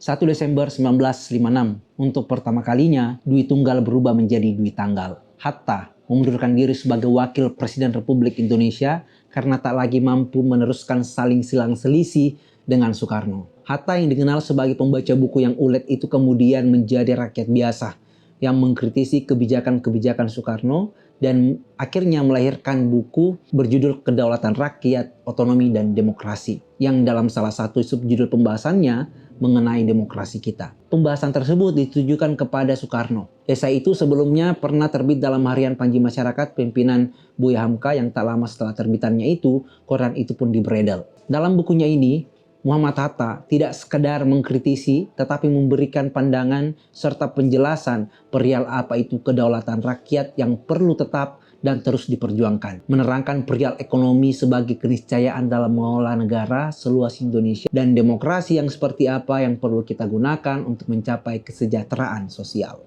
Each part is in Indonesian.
1 Desember 1956, untuk pertama kalinya Dwi Tunggal berubah menjadi Dwi Tanggal. Hatta mengundurkan diri sebagai Wakil Presiden Republik Indonesia karena tak lagi mampu meneruskan saling silang selisih dengan Soekarno. Hatta yang dikenal sebagai pembaca buku yang ulet itu kemudian menjadi rakyat biasa yang mengkritisi kebijakan-kebijakan Soekarno dan akhirnya melahirkan buku berjudul Kedaulatan Rakyat, Otonomi, dan Demokrasi yang dalam salah satu subjudul pembahasannya mengenai demokrasi kita. Pembahasan tersebut ditujukan kepada Soekarno. Esai itu sebelumnya pernah terbit dalam Harian Panji Masyarakat pimpinan Buya Hamka yang tak lama setelah terbitannya itu, koran itu pun diberedel. Dalam bukunya ini, Muhammad Hatta tidak sekedar mengkritisi tetapi memberikan pandangan serta penjelasan perihal apa itu kedaulatan rakyat yang perlu tetap dan terus diperjuangkan. Menerangkan perihal ekonomi sebagai keniscayaan dalam mengelola negara seluas Indonesia dan demokrasi yang seperti apa yang perlu kita gunakan untuk mencapai kesejahteraan sosial.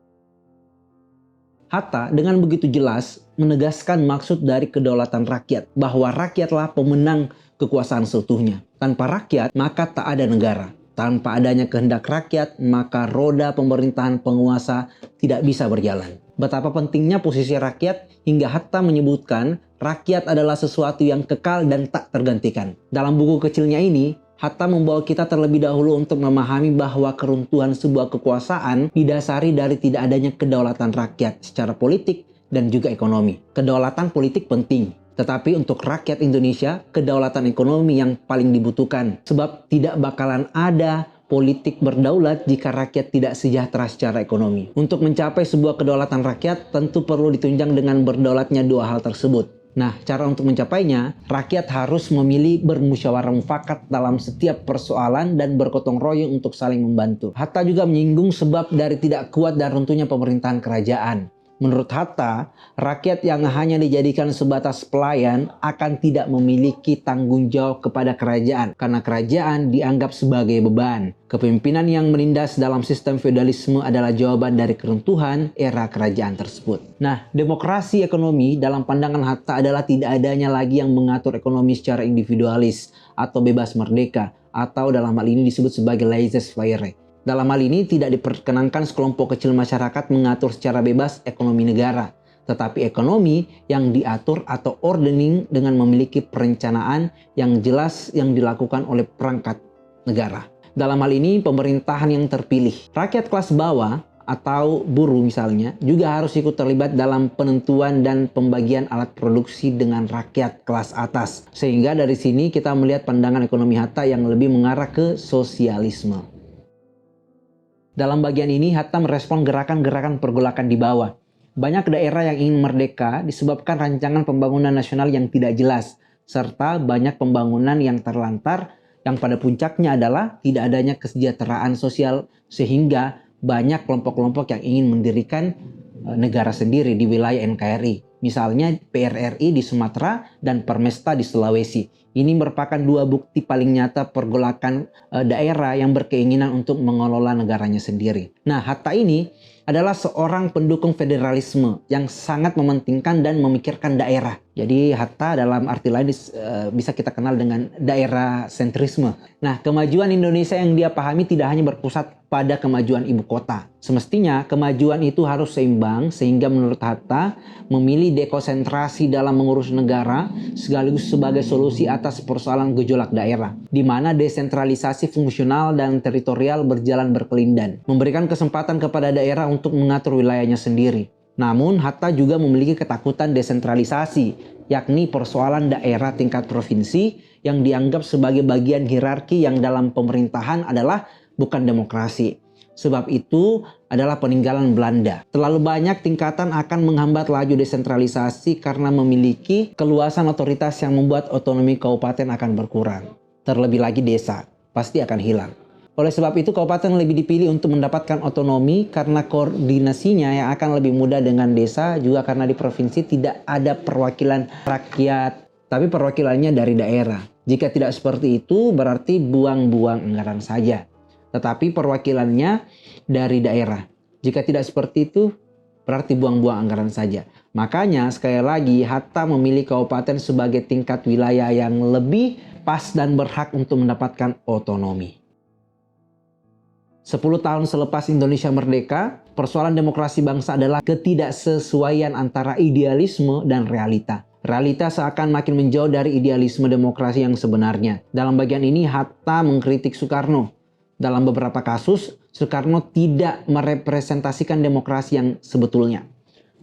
Hatta dengan begitu jelas menegaskan maksud dari kedaulatan rakyat, bahwa rakyatlah pemenang kekuasaan seutuhnya. Tanpa rakyat, maka tak ada negara. Tanpa adanya kehendak rakyat, maka roda pemerintahan penguasa tidak bisa berjalan. Betapa pentingnya posisi rakyat hingga Hatta menyebutkan rakyat adalah sesuatu yang kekal dan tak tergantikan. Dalam buku kecilnya ini, Hatta membawa kita terlebih dahulu untuk memahami bahwa keruntuhan sebuah kekuasaan didasari dari tidak adanya kedaulatan rakyat secara politik dan juga ekonomi. Kedaulatan politik penting, tetapi untuk rakyat Indonesia, kedaulatan ekonomi yang paling dibutuhkan. Sebab tidak bakalan ada politik berdaulat jika rakyat tidak sejahtera secara ekonomi. Untuk mencapai sebuah kedaulatan rakyat, tentu perlu ditunjang dengan berdaulatnya dua hal tersebut. Nah, cara untuk mencapainya, rakyat harus memilih bermusyawarah mufakat dalam setiap persoalan dan bergotong royong untuk saling membantu. Hatta juga menyinggung sebab dari tidak kuat dan runtuhnya pemerintahan kerajaan. Menurut Hatta, rakyat yang hanya dijadikan sebatas pelayan akan tidak memiliki tanggung jawab kepada kerajaan karena kerajaan dianggap sebagai beban. Kepemimpinan yang menindas dalam sistem feodalisme adalah jawaban dari keruntuhan era kerajaan tersebut. Nah, demokrasi ekonomi dalam pandangan Hatta adalah tidak adanya lagi yang mengatur ekonomi secara individualis atau bebas merdeka, atau dalam hal ini disebut sebagai laissez-faire. Dalam hal ini tidak diperkenankan sekelompok kecil masyarakat mengatur secara bebas ekonomi negara, tetapi ekonomi yang diatur atau ordering dengan memiliki perencanaan yang jelas yang dilakukan oleh perangkat negara. Dalam hal ini pemerintahan yang terpilih. Rakyat kelas bawah atau buruh misalnya juga harus ikut terlibat dalam penentuan dan pembagian alat produksi dengan rakyat kelas atas. Sehingga dari sini kita melihat pandangan ekonomi Hatta yang lebih mengarah ke sosialisme. Dalam bagian ini, Hatta merespon gerakan-gerakan pergolakan di bawah. Banyak daerah yang ingin merdeka disebabkan rancangan pembangunan nasional yang tidak jelas, serta banyak pembangunan yang terlantar, yang pada puncaknya adalah tidak adanya kesejahteraan sosial, sehingga banyak kelompok-kelompok yang ingin mendirikan negara sendiri di wilayah NKRI. Misalnya PRRI di Sumatera dan Permesta di Sulawesi. Ini merupakan dua bukti paling nyata pergolakan daerah yang berkeinginan untuk mengelola negaranya sendiri. Nah, Hatta ini adalah seorang pendukung federalisme yang sangat mementingkan dan memikirkan daerah. Jadi Hatta dalam arti lain bisa kita kenal dengan daerah sentrisme. Nah, kemajuan Indonesia yang dia pahami tidak hanya berpusat pada kemajuan ibu kota. Semestinya kemajuan itu harus seimbang, sehingga menurut Hatta memilih dekonsentrasi dalam mengurus negara sekaligus sebagai solusi atas persoalan gejolak daerah, di mana desentralisasi fungsional dan teritorial berjalan berkelindan, memberikan kesempatan kepada daerah untuk mengatur wilayahnya sendiri. Namun Hatta juga memiliki ketakutan desentralisasi, yakni persoalan daerah tingkat provinsi yang dianggap sebagai bagian hierarki yang dalam pemerintahan adalah bukan demokrasi. Sebab itu adalah peninggalan Belanda. Terlalu banyak tingkatan akan menghambat laju desentralisasi karena memiliki keluasan otoritas yang membuat otonomi kabupaten akan berkurang. Terlebih lagi desa, pasti akan hilang. Oleh sebab itu kabupaten lebih dipilih untuk mendapatkan otonomi karena koordinasinya yang akan lebih mudah dengan desa, juga karena di provinsi tidak ada perwakilan rakyat, tapi perwakilannya dari daerah. Jika tidak seperti itu berarti buang-buang anggaran saja. Tetapi perwakilannya dari daerah. Jika tidak seperti itu berarti buang-buang anggaran saja. Makanya sekali lagi Hatta memilih kabupaten sebagai tingkat wilayah yang lebih pas dan berhak untuk mendapatkan otonomi. 10 tahun selepas Indonesia merdeka, persoalan demokrasi bangsa adalah ketidaksesuaian antara idealisme dan realita. Realita seakan makin menjauh dari idealisme demokrasi yang sebenarnya. Dalam bagian ini, Hatta mengkritik Soekarno. Dalam beberapa kasus, Soekarno tidak merepresentasikan demokrasi yang sebetulnya,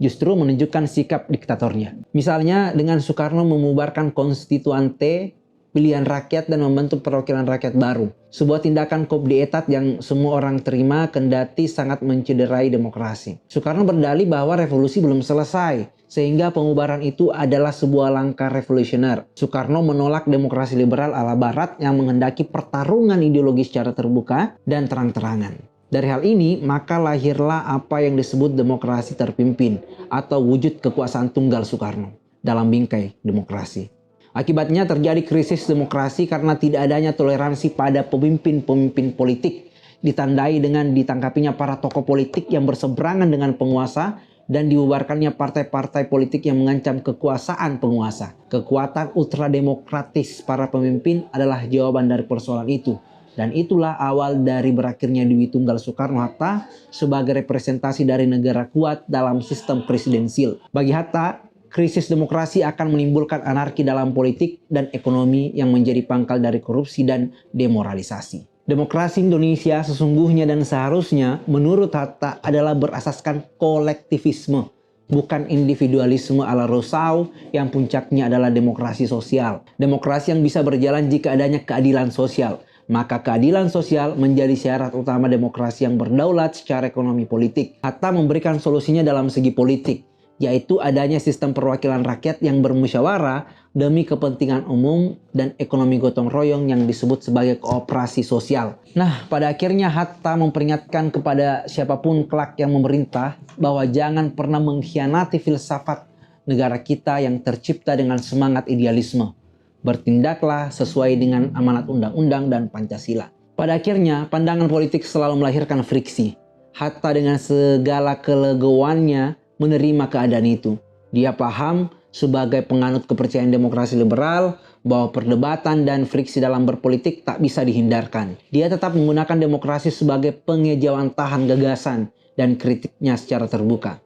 justru menunjukkan sikap diktatornya. Misalnya dengan Soekarno memubarkan konstituante pilihan rakyat dan membentuk perwakilan rakyat baru. Sebuah tindakan kobdi etat yang semua orang terima kendati sangat mencederai demokrasi. Soekarno berdalih bahwa revolusi belum selesai, sehingga pemubaran itu adalah sebuah langkah revolusioner. Soekarno menolak demokrasi liberal ala barat yang menghendaki pertarungan ideologi secara terbuka dan terang-terangan. Dari hal ini, maka lahirlah apa yang disebut demokrasi terpimpin atau wujud kekuasaan tunggal Soekarno dalam bingkai demokrasi. Akibatnya terjadi krisis demokrasi karena tidak adanya toleransi pada pemimpin-pemimpin politik, ditandai dengan ditangkapinya para tokoh politik yang berseberangan dengan penguasa dan dibubarkannya partai-partai politik yang mengancam kekuasaan penguasa. Kekuatan ultrademokratis para pemimpin adalah jawaban dari persoalan itu. Dan itulah awal dari berakhirnya Dewi Tunggal Soekarno-Hatta sebagai representasi dari negara kuat dalam sistem presidensil. Bagi Hatta, krisis demokrasi akan menimbulkan anarki dalam politik dan ekonomi yang menjadi pangkal dari korupsi dan demoralisasi. Demokrasi Indonesia sesungguhnya dan seharusnya menurut Hatta adalah berasaskan kolektivisme, bukan individualisme ala Rousseau yang puncaknya adalah demokrasi sosial. Demokrasi yang bisa berjalan jika adanya keadilan sosial. Maka keadilan sosial menjadi syarat utama demokrasi yang berdaulat secara ekonomi politik. Hatta memberikan solusinya dalam segi politik, yaitu adanya sistem perwakilan rakyat yang bermusyawarah demi kepentingan umum dan ekonomi gotong royong yang disebut sebagai kooperasi sosial. Nah, pada akhirnya Hatta memperingatkan kepada siapapun kelak yang memerintah bahwa jangan pernah mengkhianati filsafat negara kita yang tercipta dengan semangat idealisme. Bertindaklah sesuai dengan amanat undang-undang dan Pancasila. Pada akhirnya, pandangan politik selalu melahirkan friksi. Hatta dengan segala kelegoannya menerima keadaan itu. Dia paham sebagai penganut kepercayaan demokrasi liberal bahwa perdebatan dan friksi dalam berpolitik tak bisa dihindarkan. Dia tetap menggunakan demokrasi sebagai pengejauhan tahan gagasan dan kritiknya secara terbuka.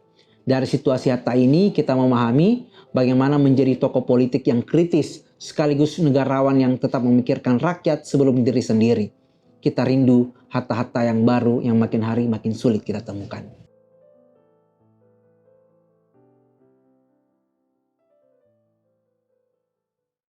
Dari situasi Hatta ini kita memahami bagaimana menjadi tokoh politik yang kritis sekaligus negarawan yang tetap memikirkan rakyat sebelum diri sendiri. Kita rindu Hatta-Hatta yang baru yang makin hari makin sulit kita temukan.